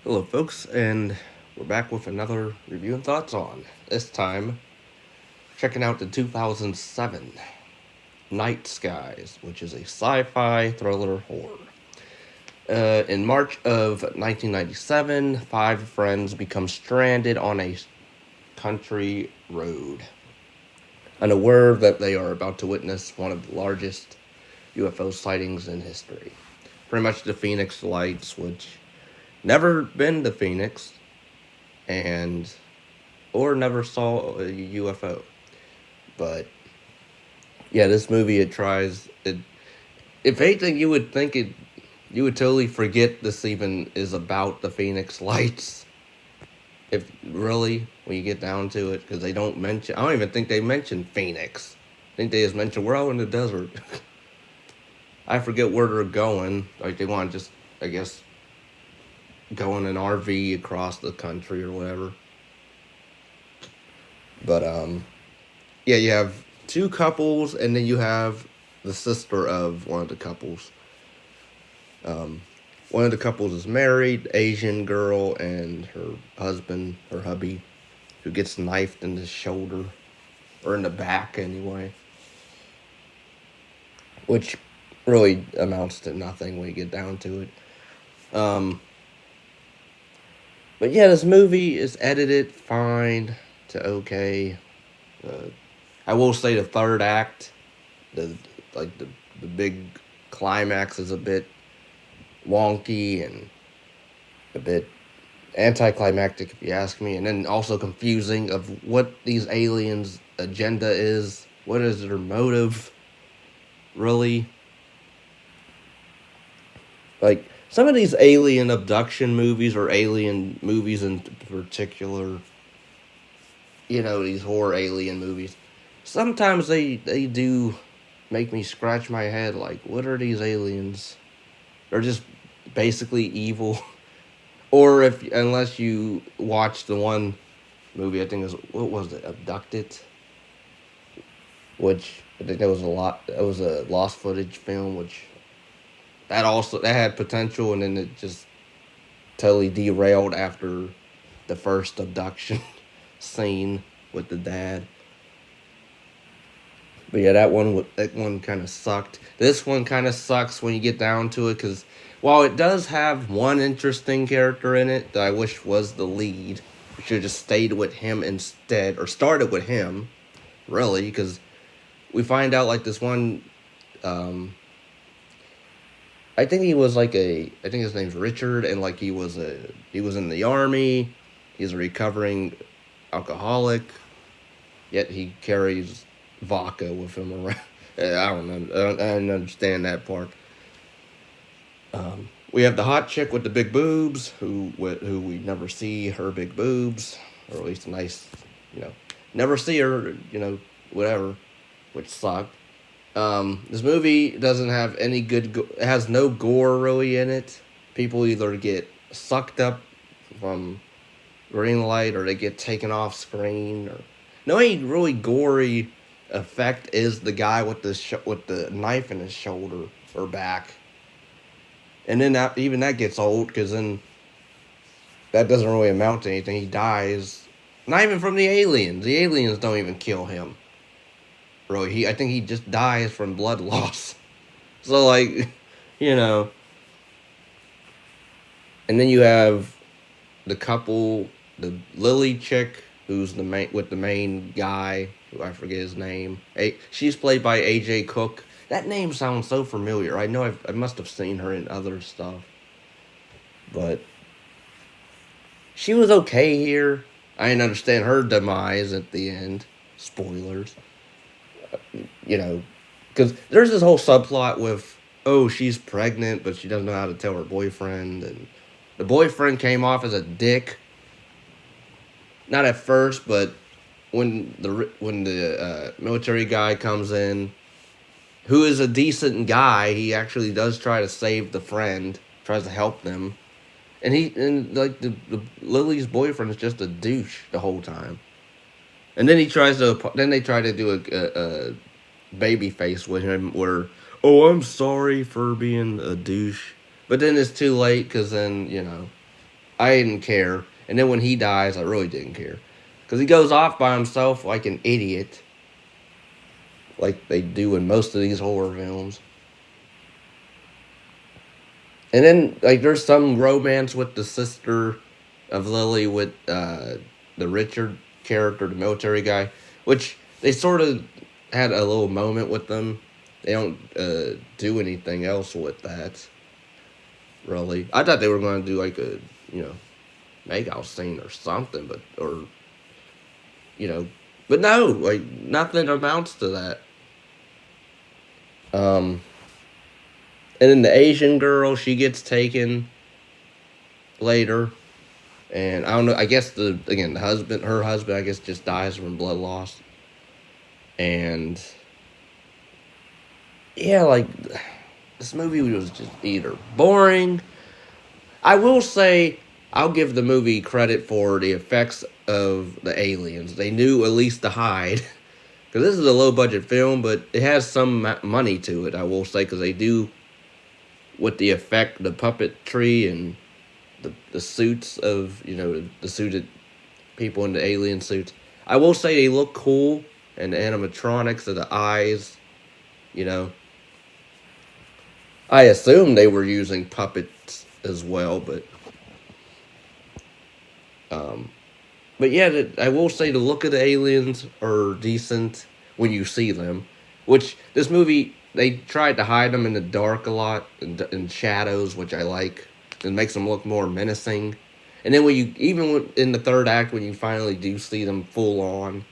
Hello, folks, and we're back with another review and thoughts on. This time, checking out the 2007 Night Skies, which is a sci fi thriller horror. In March of 1997, five friends become stranded on a country road, unaware that they are about to witness one of the largest UFO sightings in history. Pretty much the Phoenix Lights, which never been to Phoenix, and or never saw a UFO. But yeah, this movie it tries it. If anything, you would think it. You would totally forget this even is about the Phoenix Lights. If really, when you get down to it, because they don't mention. I don't even think they mention Phoenix. I think they just mention we're out in the desert. I forget where they're going. Like they want to just, I guess, go in an RV across the country or whatever. But yeah, you have two couples, and then you have the sister of one of the couples. Um, One of the couples is married, Asian girl, and her husband, her hubby, who gets knifed in the shoulder or in the back anyway, which really amounts to nothing when you get down to it. Um, but yeah, this movie is edited fine to okay. Uh, I will say the third act, the like the big climax is a bit wonky and a bit anticlimactic, if you ask me, and then also confusing of what these aliens' agenda is. What is their motive, really? Like some of these alien abduction movies or alien movies in particular, these horror alien movies. Sometimes they do make me scratch my head. Like, what are these aliens? They're just basically evil. Or if unless you watch the one movie, I think it was what was it, Abducted, which I think that was a lot. That was a lost footage film, which that had potential, and then it just totally derailed after the first abduction scene with the dad. But yeah, that one kind of sucked. This one kind of sucks when you get down to it, because while it does have one interesting character in it that I wish was the lead, we should have just stayed with him instead, or started with him, really, because we find out like this one. Um, I think he was like I think his name's Richard, and like he was in the army. He's a recovering alcoholic, yet he carries vodka with him around. I don't know. I don't understand that part. We have the hot chick with the big boobs, who we never see her big boobs, or at least a nice, you know, never see her, whatever, which sucked. This movie doesn't have any good. It has no gore really in it. People either get sucked up from green light, or they get taken off screen. Or no, any really gory effect is the guy with with the knife in his shoulder or back, and then even that gets old because then that doesn't really amount to anything. He dies, not even from the aliens. The aliens don't even kill him. Really, I think he just dies from blood loss. So like, you know, and then you have the couple, the Lily chick, who's the main with the main guy, who I forget his name. She's played by AJ Cook. That name sounds so familiar. I know I must have seen her in other stuff, but she was okay here. I didn't understand her demise at the end. Spoilers, you know, because there's this whole subplot with, oh, she's pregnant, but she doesn't know how to tell her boyfriend, and the boyfriend came off as a dick. Not at first, but when the military guy comes in, who is a decent guy, he actually does try to save the friend, tries to help them, and like the Lily's boyfriend is just a douche the whole time. And then they try to do a baby face with him where, oh, I'm sorry for being a douche, but then it's too late because then I didn't care. And then when he dies, I really didn't care. Because he goes off by himself like an idiot, like they do in most of these horror films. And then, like, there's some romance with the sister of Lily with the Richard character, the military guy, which they sort of had a little moment with them. They don't do anything else with that, really. I thought they were going to do, like, a, you know, make out scene or something, but, or, you know, but no, like, nothing amounts to that. Um, and then the Asian girl, she gets taken later. And I don't know. I guess the husband, her husband, I guess just dies from blood loss. And yeah, like this movie was just either boring. I will say I'll give the movie credit for the effects of the aliens. They knew at least to hide because this is a low budget film, but it has some money to it. I will say because they do with the effect, the puppetry, and the suits of the suited people in the alien suits. I will say they look cool, and the animatronics of the eyes, you know. I assume they were using puppets as well, um, but yeah, I will say the look of the aliens are decent when you see them. Which this movie they tried to hide them in the dark a lot in shadows, which I like. It makes them look more menacing. And then when you even in the third act when you finally do see them full on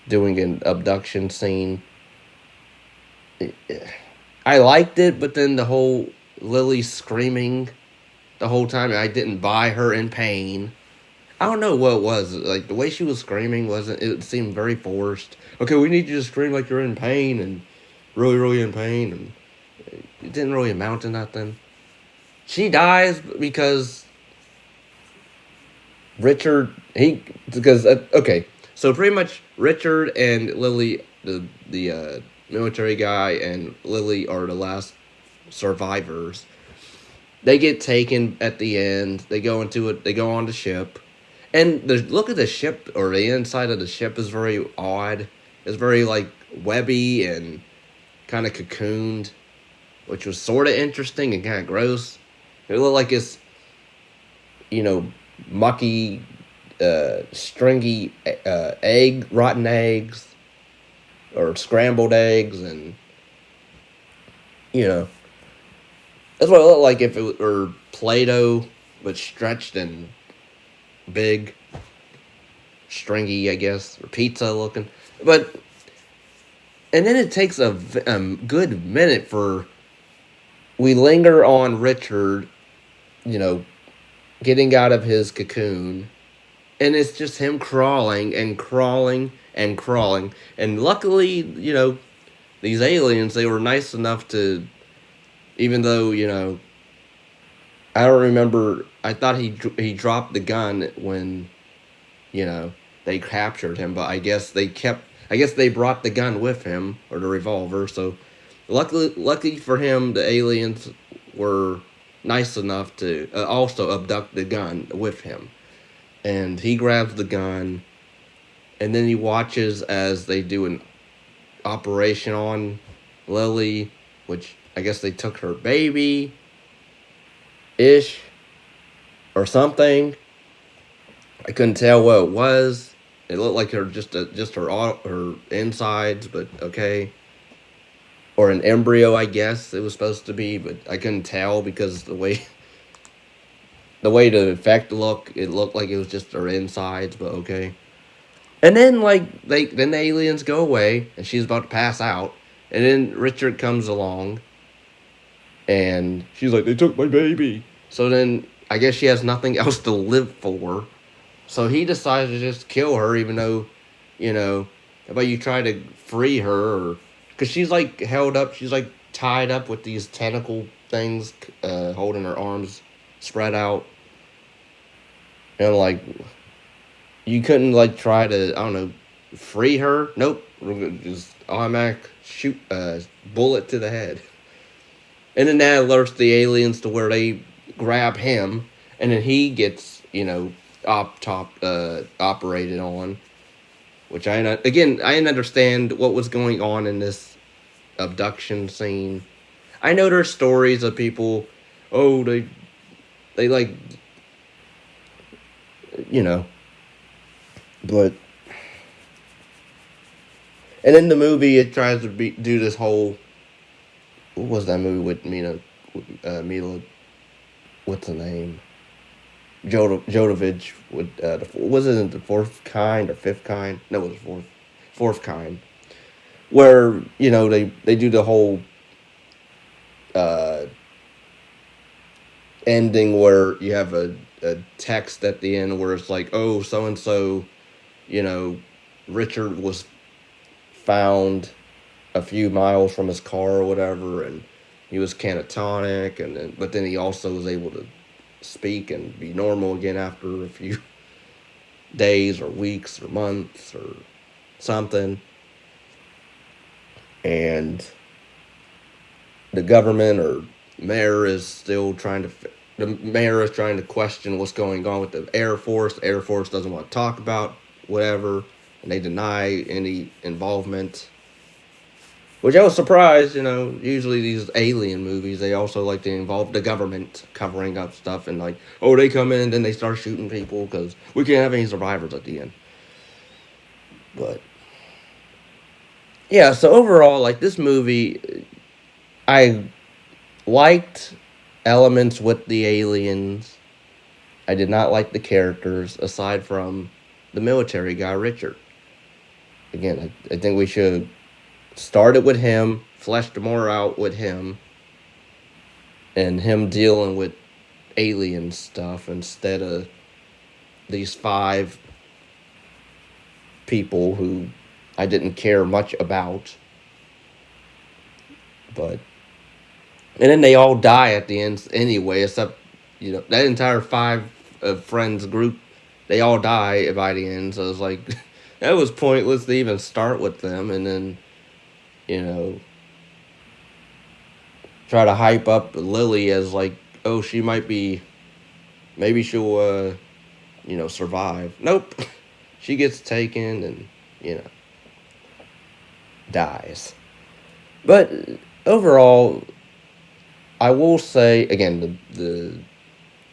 doing an abduction scene, I liked it. But then the whole Lily screaming the whole time, I didn't buy her in pain. I don't know what it was. Like the way she was screaming wasn't. It seemed very forced. Okay, we need you to scream like you're in pain and really, really in pain, and it didn't really amount to nothing. She dies because Richard he because okay, so pretty much Richard and Lily, the military guy, and Lily are the last survivors. They get taken at the end. They go into it. They go on the ship. And the look of the ship or the inside of the ship is very odd. It's very like webby and kind of cocooned, which was sort of interesting and kind of gross. It looked like it's you know mucky, stringy rotten eggs or scrambled eggs, and you know that's what it looked like if it were Play-Doh but stretched and big, stringy, I guess, or pizza looking. But and then it takes a good minute for we linger on Richard, you know, getting out of his cocoon, and it's just him crawling and crawling and crawling. And luckily, these aliens they were nice enough to, even though I don't remember. I thought he dropped the gun when they captured him, but I guess they kept. I guess they brought the gun with him or the revolver. So, lucky for him, the aliens were nice enough to also abduct the gun with him, and he grabs the gun, and then he watches as they do an operation on Lily, which I guess they took her baby ish or something. I couldn't tell what it was. It looked like her just her insides, but okay. Or an embryo, I guess it was supposed to be, but I couldn't tell because the effect looked, it looked like it was just her insides, but okay. And then then the aliens go away, and she's about to pass out, and then Richard comes along, and she's like, "They took my baby." So then I guess she has nothing else to live for. So he decides to just kill her, even though, how about you try to free her, because she's like held up, she's like tied up with these tentacle things, holding her arms spread out, and like you couldn't like try to, I don't know, free her. Nope, just automatic shoot, bullet to the head, and then that alerts the aliens to where they grab him, and then he gets, operated on. Which again, I didn't understand what was going on in this abduction scene. I know there's stories of people, oh, they like, you know, but and in the movie it tries to do this whole, what was that movie with Mila, what's the name, Jodovich with was it the fourth kind or fifth kind? No, it was fourth kind, where they do the whole uh, ending where you have a text at the end where it's like, oh, so and so, you know, Richard was found a few miles from his car or whatever, and he was catatonic, but then he also was able to speak and be normal again after a few days or weeks or months or something. And the government or mayor is still trying to. The mayor is trying to question what's going on with the Air Force. The Air Force doesn't want to talk about whatever, and they deny any involvement. Which I was surprised, usually these alien movies, they also like to involve the government covering up stuff and like, oh, they come in and then they start shooting people because we can't have any survivors at the end. But, yeah, so overall, like, this movie, I liked elements with the aliens. I did not like the characters, aside from the military guy, Richard. Again, I think we should start it with him, fleshed more out with him, and him dealing with alien stuff instead of these five people who I didn't care much about. But and then they all die at the end anyway, except that entire five friends group, they all die by the end. So it's like that was pointless to even start with them, and then you know try to hype up Lily as like, oh, she might be, maybe she'll survive. Nope. She gets taken and, dies. But overall, I will say again, the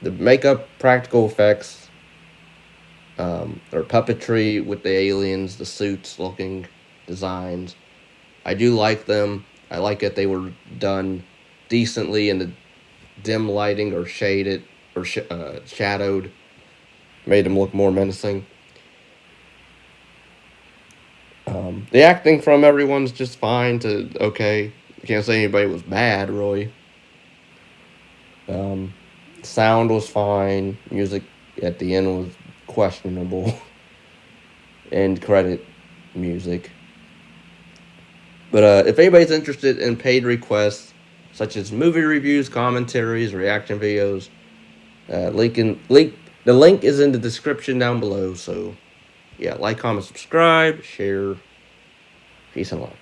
makeup, practical effects, or puppetry with the aliens, the suits looking designs, I do like them. I like that they were done decently in the dim lighting or shaded or shadowed, made them look more menacing. The acting from everyone's just fine to okay. I can't say anybody was bad, really. Um, Sound was fine. Music at the end was questionable. End credit music. But if anybody's interested in paid requests, such as movie reviews, commentaries, reaction videos, the link is in the description down below. So, yeah, like, comment, subscribe, share. Peace and love.